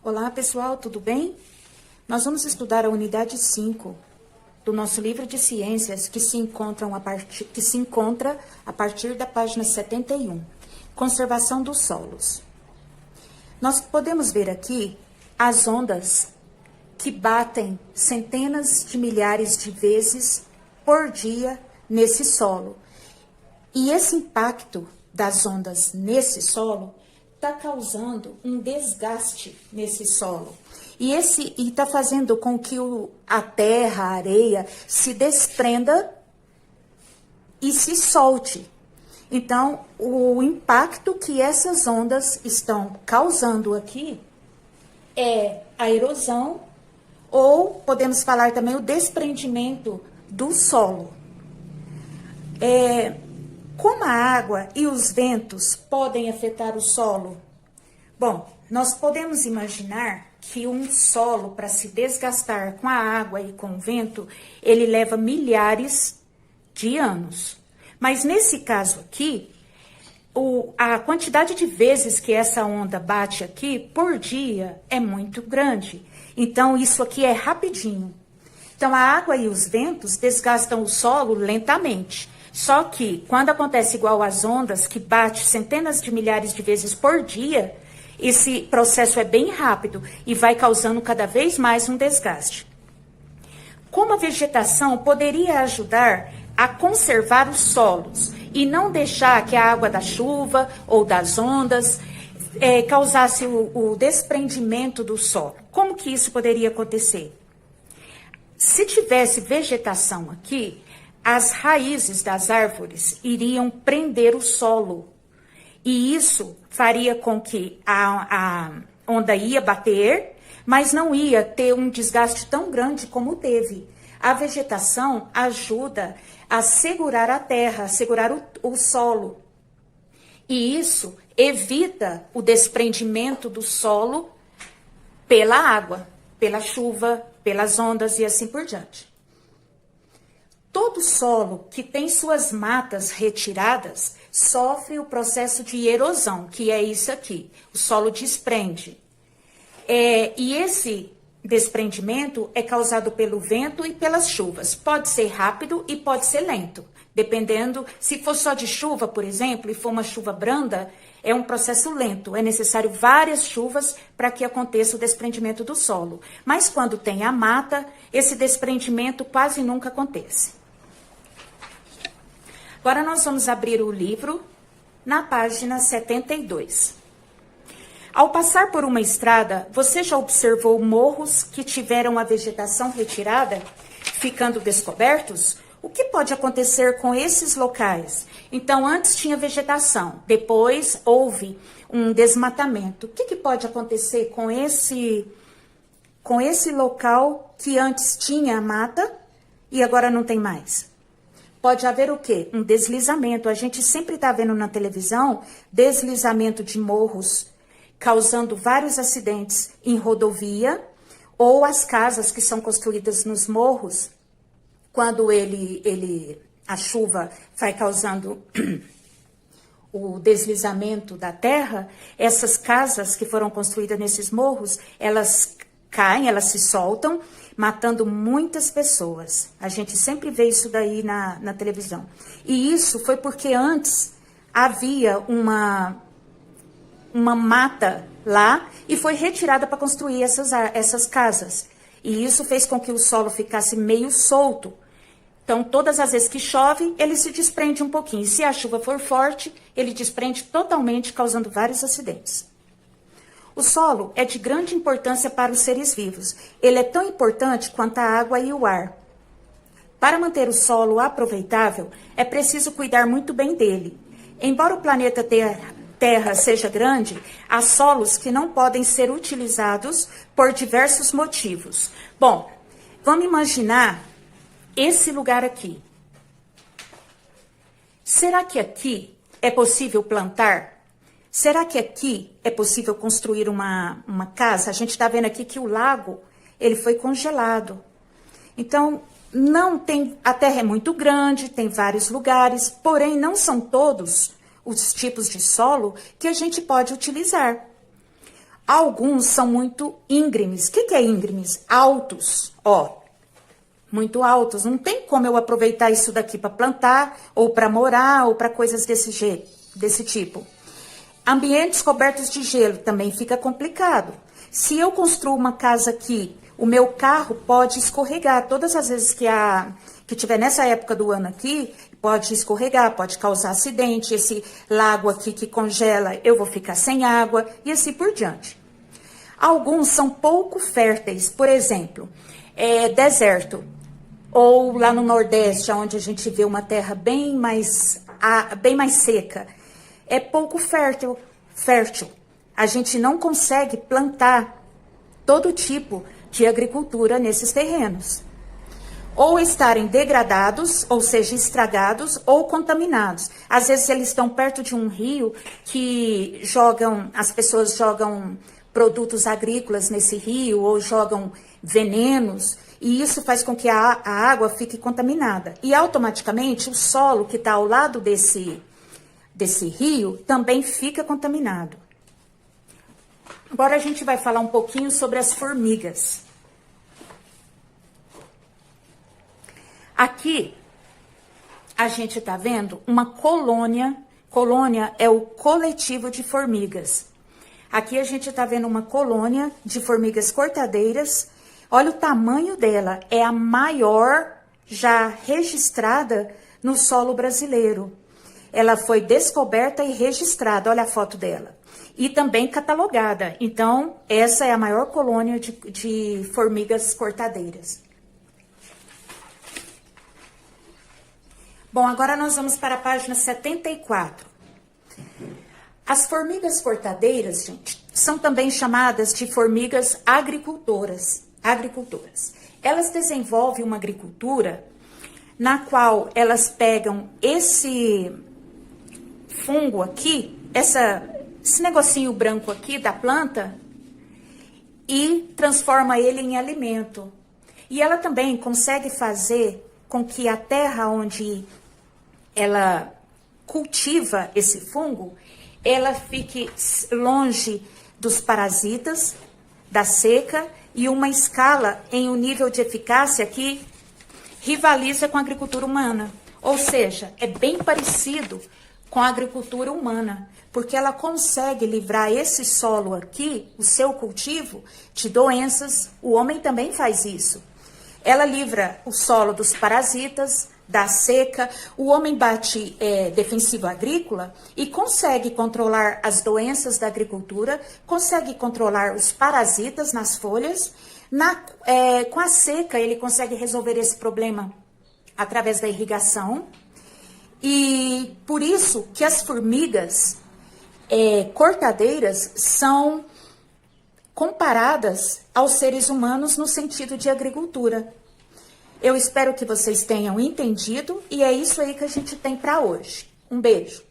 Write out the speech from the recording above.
Olá, pessoal, tudo bem? Nós vamos estudar a unidade 5 do nosso livro de ciências, que se encontra a partir da página 71, Conservação dos solos. Nós podemos ver aqui as ondas que batem centenas de milhares de vezes por dia nesse solo. E esse impacto das ondas nesse solo está causando um desgaste nesse solo. E está fazendo com que a terra, a areia, se desprenda e se solte. Então, o impacto que essas ondas estão causando aqui é a erosão, ou podemos falar também o desprendimento do solo. Como a água e os ventos podem afetar o solo? Bom, nós podemos imaginar que um solo, para se desgastar com a água e com o vento, ele leva milhares de anos. Mas nesse caso aqui, a quantidade de vezes que essa onda bate aqui por dia é muito grande. Então, isso aqui é rapidinho. Então, a água e os ventos desgastam o solo lentamente. Só que, quando acontece igual às ondas, que bate centenas de milhares de vezes por dia, esse processo é bem rápido e vai causando cada vez mais um desgaste. Como a vegetação poderia ajudar a conservar os solos e não deixar que a água da chuva ou das ondas causasse o desprendimento do solo? Como que isso poderia acontecer? Se tivesse vegetação aqui, as raízes das árvores iriam prender o solo. E isso faria com que a onda ia bater, mas não ia ter um desgaste tão grande como teve. A vegetação ajuda a segurar a terra, a segurar o solo. E isso evita o desprendimento do solo pela água, pela chuva, pelas ondas e assim por diante. Todo solo que tem suas matas retiradas sofre o processo de erosão, que é isso aqui. O solo desprende. E esse desprendimento é causado pelo vento e pelas chuvas. Pode ser rápido e pode ser lento, dependendo. Se for só de chuva, por exemplo, e for uma chuva branda, é um processo lento. É necessário várias chuvas para que aconteça o desprendimento do solo. Mas quando tem a mata, esse desprendimento quase nunca acontece. Agora nós vamos abrir o livro na página 72. Ao passar por uma estrada, você já observou morros que tiveram a vegetação retirada, ficando descobertos? O que pode acontecer com esses locais? Então, antes tinha vegetação, depois houve um desmatamento. O que pode acontecer com esse local que antes tinha mata e agora não tem mais? Pode haver o quê? Um deslizamento. A gente sempre está vendo na televisão deslizamento de morros, causando vários acidentes em rodovia, ou as casas que são construídas nos morros, quando a chuva vai causando o deslizamento da terra, essas casas que foram construídas nesses morros, elas caem, elas se soltam, matando muitas pessoas. A gente sempre vê isso daí na televisão. E isso foi porque antes havia uma mata lá e foi retirada para construir essas casas. E isso fez com que o solo ficasse meio solto. Então, todas as vezes que chove, ele se desprende um pouquinho. E se a chuva for forte, ele desprende totalmente, causando vários acidentes. O solo é de grande importância para os seres vivos. Ele é tão importante quanto a água e o ar. Para manter o solo aproveitável, é preciso cuidar muito bem dele. Embora o planeta Terra seja grande, há solos que não podem ser utilizados por diversos motivos. Bom, vamos imaginar esse lugar aqui. Será que aqui é possível plantar? Será que aqui é possível construir uma casa? A gente está vendo aqui que o lago, ele foi congelado. Então, a terra é muito grande, tem vários lugares, porém não são todos os tipos de solo que a gente pode utilizar. Alguns são muito íngremes. O que é íngremes? Altos, ó. Muito altos. Não tem como eu aproveitar isso daqui para plantar, ou para morar, ou para coisas desse jeito, desse tipo. Ambientes cobertos de gelo também fica complicado. Se eu construo uma casa aqui, o meu carro pode escorregar. Todas as vezes que tiver nessa época do ano aqui, pode escorregar, pode causar acidente. Esse lago aqui que congela, eu vou ficar sem água e assim por diante. Alguns são pouco férteis, por exemplo, deserto. Ou lá no Nordeste, onde a gente vê uma terra bem mais seca. É pouco fértil. A gente não consegue plantar todo tipo de agricultura nesses terrenos. Ou estarem degradados, ou seja, estragados ou contaminados. Às vezes eles estão perto de um rio que as pessoas jogam produtos agrícolas nesse rio ou jogam venenos, e isso faz com que a água fique contaminada. E automaticamente o solo que está ao lado desse rio também fica contaminado. Agora a gente vai falar um pouquinho sobre as formigas. Aqui a gente está vendo uma colônia. Colônia é o coletivo de formigas. Aqui a gente está vendo uma colônia de formigas cortadeiras. Olha o tamanho dela, é a maior já registrada no solo brasileiro. Ela foi descoberta e registrada, olha a foto dela. E também catalogada. Então, essa é a maior colônia de formigas cortadeiras. Bom, agora nós vamos para a página 74. As formigas cortadeiras, gente, são também chamadas de formigas agricultoras. Elas desenvolvem uma agricultura na qual elas pegam esse fungo aqui, esse negocinho branco aqui da planta e transforma ele em alimento. E ela também consegue fazer com que a terra onde ela cultiva esse fungo, ela fique longe dos parasitas, da seca, e uma escala em um nível de eficácia que rivaliza com a agricultura humana. Ou seja, é bem parecido com a agricultura humana, porque ela consegue livrar esse solo aqui, o seu cultivo, de doenças. O homem também faz isso. Ela livra o solo dos parasitas, da seca. O homem bate defensivo agrícola e consegue controlar as doenças da agricultura, consegue controlar os parasitas nas folhas. Com a seca, ele consegue resolver esse problema através da irrigação. E por isso que as formigas cortadeiras são comparadas aos seres humanos no sentido de agricultura. Eu espero que vocês tenham entendido e é isso aí que a gente tem para hoje. Um beijo.